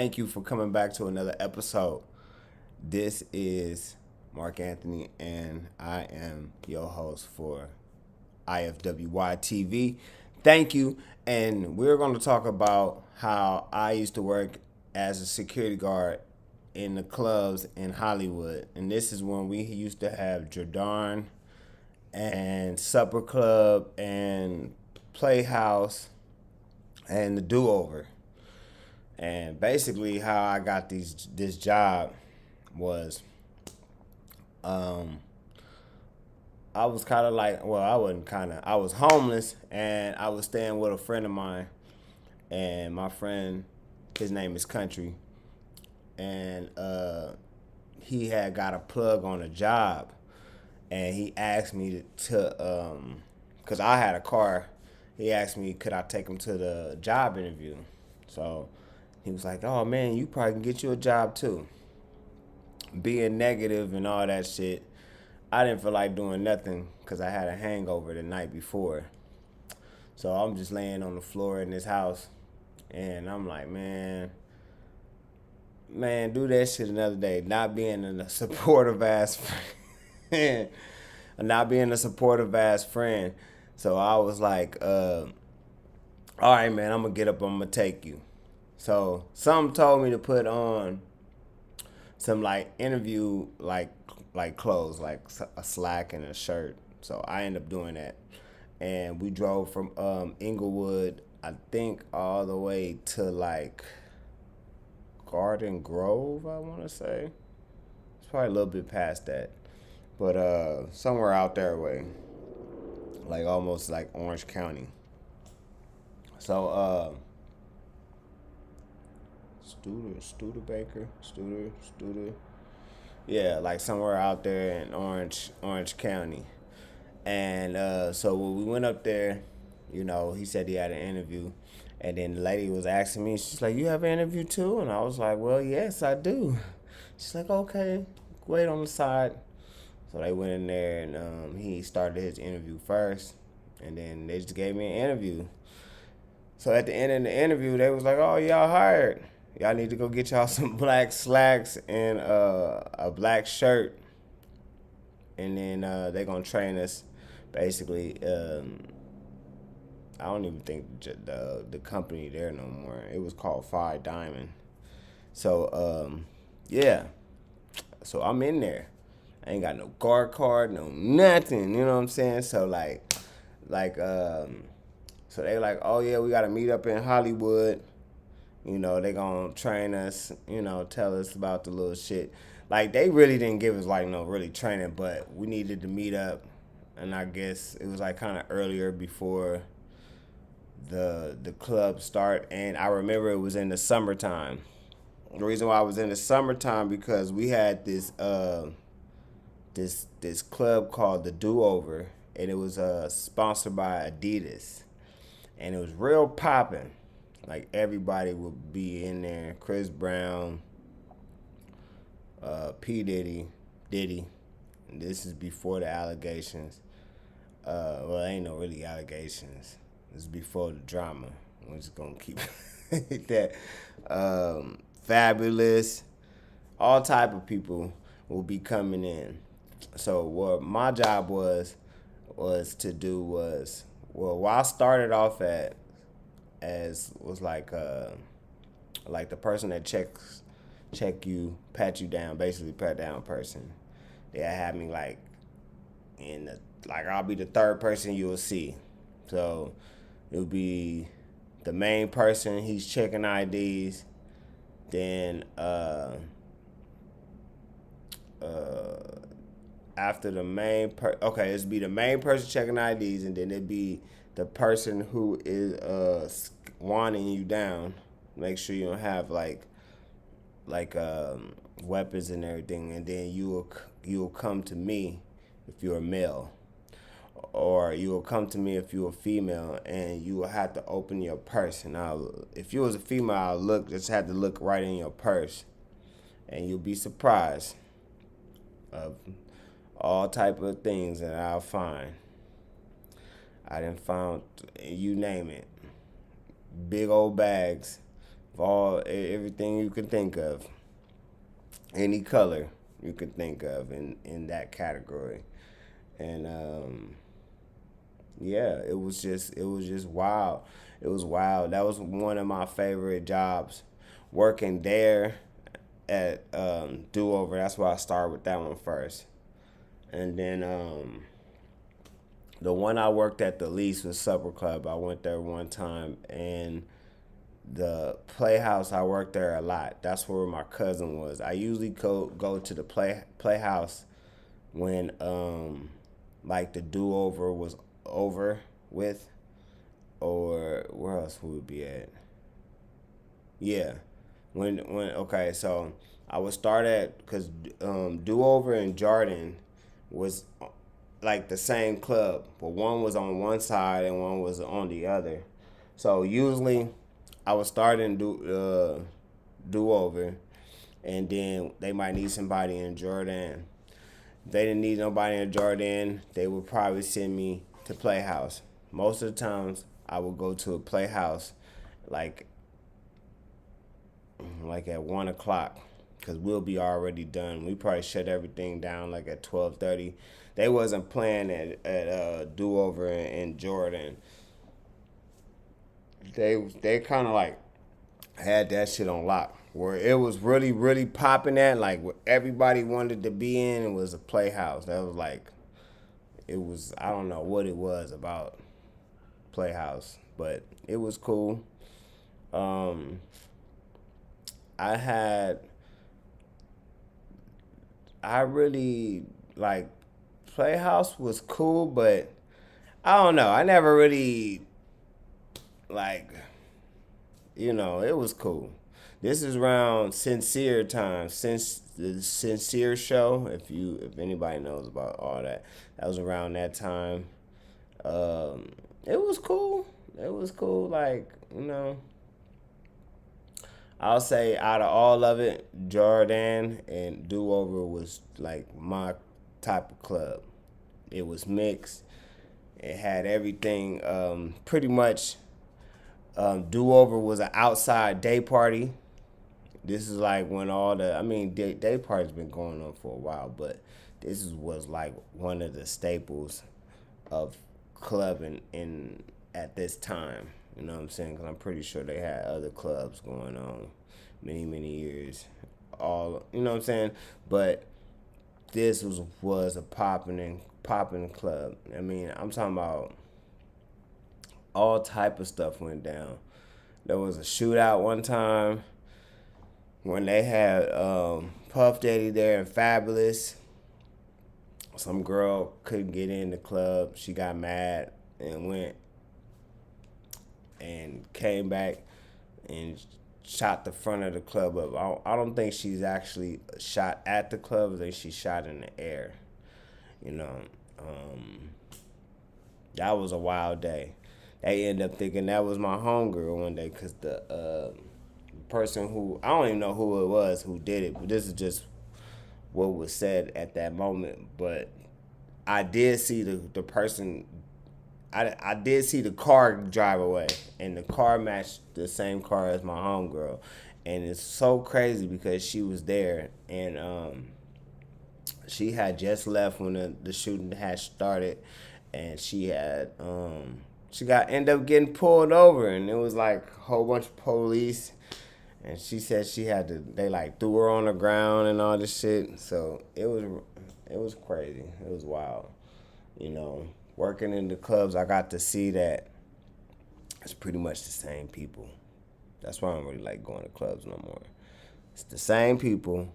Thank you for coming back to another episode. This is Mark Anthony, and I am your host for IFWY TV. Thank you. And we're going to talk about how I used to work as a security guard in the clubs in Hollywood. And this is when we used to have Jordan and Supper Club and Playhouse and the Do Over. And basically, how I got this job was, I was kind of like, well, I wasn't kind of, I was homeless, and I was staying with a friend of mine, and my friend, his name is Country, and he had got a plug on a job, and he asked me to cause I had a car, he asked me could I take him to the job interview, so he was like, oh man, you probably can get you a job too. Being negative and all that shit, I didn't feel like doing nothing because I had a hangover the night before. So I'm just laying on the floor in this house, and I'm like, man, do that shit another day. Not being a supportive ass friend. Not being a supportive ass friend. So I was like, all right, man, I'm going to get up, I'm going to take you. So some told me to put on some like interview like clothes, like a slack and a shirt. So I ended up doing that, and we drove from Inglewood, I think, all the way to like Garden Grove, I want to say. It's probably a little bit past that, but somewhere out there way, like almost like Orange County. So Studer. Yeah, like somewhere out there in Orange County. And so when we went up there, he said he had an interview. And then the lady was asking me, she's like, you have an interview too? And I was like, well, yes, I do. She's like, okay, wait on the side. So they went in there, and he started his interview first. And then they just gave me an interview. So at the end of the interview, they was like, oh, y'all hired. Y'all need to go get y'all some black slacks and a black shirt. And then they're going to train us, basically. I don't even think the company there no more. It was called Five Diamond. So, yeah. So I'm in there. I ain't got no guard card, no nothing. You know what I'm saying? So, so they like, oh, yeah, we got to meet up in Hollywood. They gonna train us, tell us about the little shit. Like, they really didn't give us, like, no really training, but we needed to meet up. And I guess it was, like, kind of earlier before the club start. And I remember it was in the summertime. The reason why I was in the summertime because we had this this club called the Do Over. And it was sponsored by Adidas. And it was real popping. Like, everybody would be in there. Chris Brown, P. Diddy. And this is before the allegations. Well, ain't no really allegations. This is before the drama. We're just going to keep that. Fabulous. All type of people will be coming in. So what my job was to do was, well, I started off as was like the person that check you, pat you down, basically pat down person. They had me like I'll be the third person you'll see. So it would be the main person, he's checking IDs. Then after the main it'd be the main person checking IDs, and then it'd be the person who is wanting you down. Make sure you don't have like weapons and everything, and then you'll come to me if you're a male, or you will come to me if you're a female, and you will have to open your purse. And if you was a female, I'll just have to look right in your purse, and you'll be surprised of all type of things that I'll find. I done found, you name it, big old bags of everything you can think of, any color you can think of in that category, and yeah, it was just wild. It was wild. That was one of my favorite jobs, working there at Do Over. That's why I started with that one first, and then the one I worked at the least was Supper Club. I went there one time, and the Playhouse, I worked there a lot. That's where my cousin was. I usually go to the Playhouse when like the Do Over was over with, or where else would we be at? Yeah, when okay, so I would start at, because Do Over and Jordan was like the same club, but one was on one side and one was on the other. So usually I would start in Do Over, and then they might need somebody in Jordan. If they didn't need nobody in Jordan, they would probably send me to Playhouse. Most of the times I would go to a Playhouse like at 1 o'clock, because we'll be already done. We probably shut everything down like at 12:30. They wasn't playing at Do Over in Jordan. They kind of like had that shit on lock, where it was really really popping at, like where everybody wanted to be in. It was a Playhouse. That was like, it was, I don't know what it was about Playhouse, but it was cool. Um, I had I really like, Playhouse was cool, but I don't know. I never really like, it was cool. This is around Sincere time, since the Sincere show. If anybody knows about all that, that was around that time. Um, it was cool. It was cool. Like, I'll say out of all of it, Jordan and Do Over was like my type of club. It was mixed. It had everything. Pretty much, Do Over was an outside day party. This is like when day party's been going on for a while, but was like one of the staples of clubbing in at this time. You know what I'm saying? Because I'm pretty sure they had other clubs going on many many years. All, you know what I'm saying? But this was a popping club. I mean, I'm talking about all type of stuff went down. There was a shootout one time when they had Puff Daddy there and Fabulous. Some girl couldn't get in the club. She got mad and went and came back and shot the front of the club up. I don't think she's actually shot at the club. I think she shot in the air. You know, that was a wild day. They ended up thinking that was my homegirl one day, because the person who, I don't even know who it was who did it, but this is just what was said at that moment. But I did see the person. I did see the car drive away, and the car matched the same car as my homegirl, and it's so crazy because she was there, and she had just left when the shooting had started, and she got ended up getting pulled over, and it was like a whole bunch of police, and she said they like threw her on the ground and all this shit. So it was crazy. It was wild, Working in the clubs, I got to see that it's pretty much the same people. That's why I don't really like going to clubs no more. It's the same people.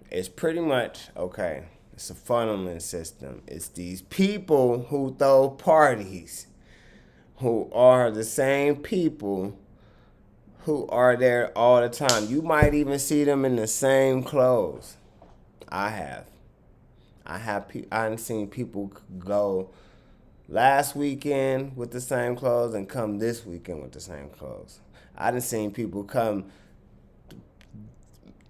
It's pretty much, okay, it's a funneling system. It's these people who throw parties, who are the same people who are there all the time. You might even see them in the same clothes. I have. I haven't seen people go last weekend with the same clothes and come this weekend with the same clothes. I done seen people come.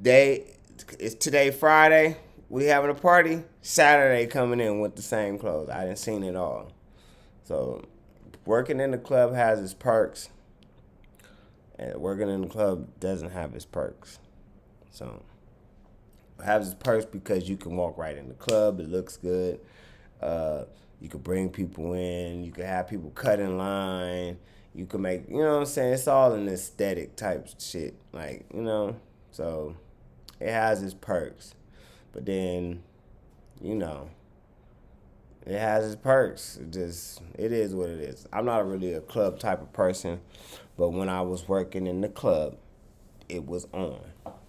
It's today Friday. We having a party. Saturday coming in with the same clothes. I done seen it all. So working in the club has its perks. And working in the club doesn't have its perks. So it has its perks because you can walk right in the club. It looks good. Uh, you can bring people in. You can have people cut in line. You can make, you know what I'm saying? It's all an aesthetic type shit. Like, you know, so it has its perks. But then, you know, it has its perks. It is what it is. I'm not really a club type of person, but when I was working in the club, it was on.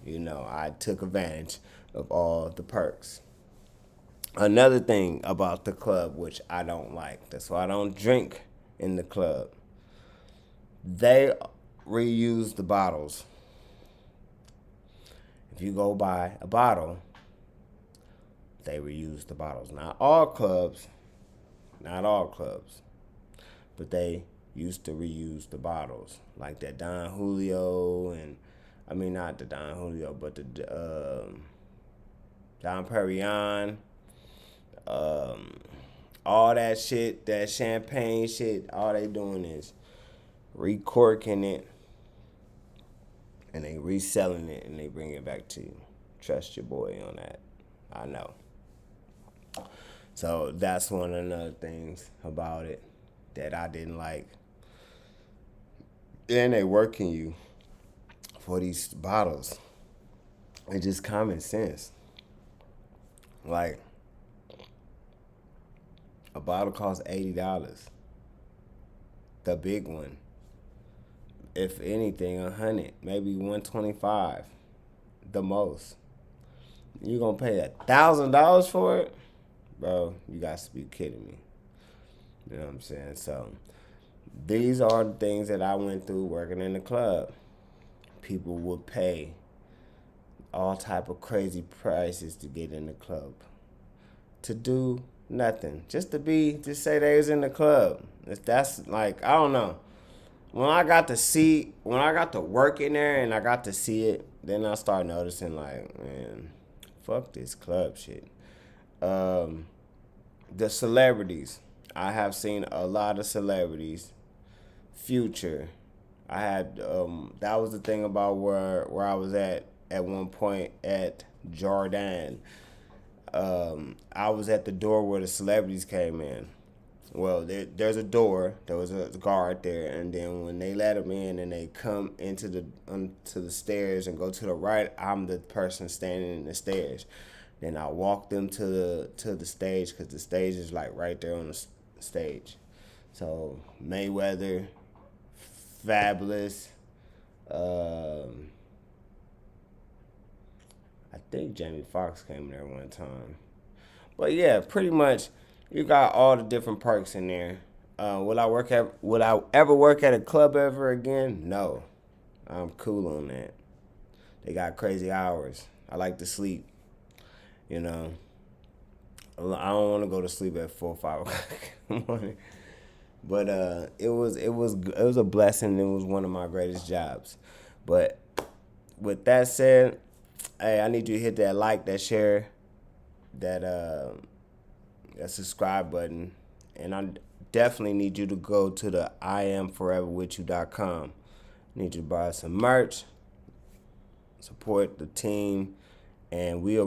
You know, I took advantage of all the perks. Another thing about the club, which I don't like, that's why I don't drink in the club. They reuse the bottles. If you go buy a bottle, they reuse the bottles. Not all clubs, but they used to reuse the bottles, like that Don Julio and I mean not the Don Julio, but the Don Perignon, all that shit, that champagne shit. All they doing is recorking it and they reselling it and they bring it back to you. Trust your boy on that. I know. So that's one of the other things about it that I didn't like. And they working you for these bottles. It's just common sense. Like a bottle costs $80. The big one. If anything, 100, maybe 125, the most. You gonna pay $1,000 for it? Bro, you got to be kidding me. You know what I'm saying? So these are the things that I went through working in the club. People would pay all type of crazy prices to get in the club. To do nothing. Just say they was in the club. That's like, I don't know. When I got to work in there and I got to see it, then I started noticing like, man, fuck this club shit. The celebrities. I have seen a lot of celebrities. Future. I had that was the thing about where I was at one point at Jordan. I was at the door where the celebrities came in. Well, there's a door. There was a guard there, and then when they let them in and they come into the stairs and go to the right, I'm the person standing in the stairs. Then I walk them to the stage because the stage is like right there on the stage. So Mayweather, Fabulous, I think Jamie Foxx came there one time. But yeah, pretty much you got all the different perks in there. Would I ever work at a club ever again? No. I'm cool on that. They got crazy hours. I like to sleep. You know. I don't want to go to sleep at 4 or 5 o'clock in the morning. But it was a blessing. It was one of my greatest jobs. But with that said, hey, I need you to hit that like, that share, that subscribe button, and I definitely need you to go to the IamForeverWithYou.com. Need you to buy some merch, support the team, and we'll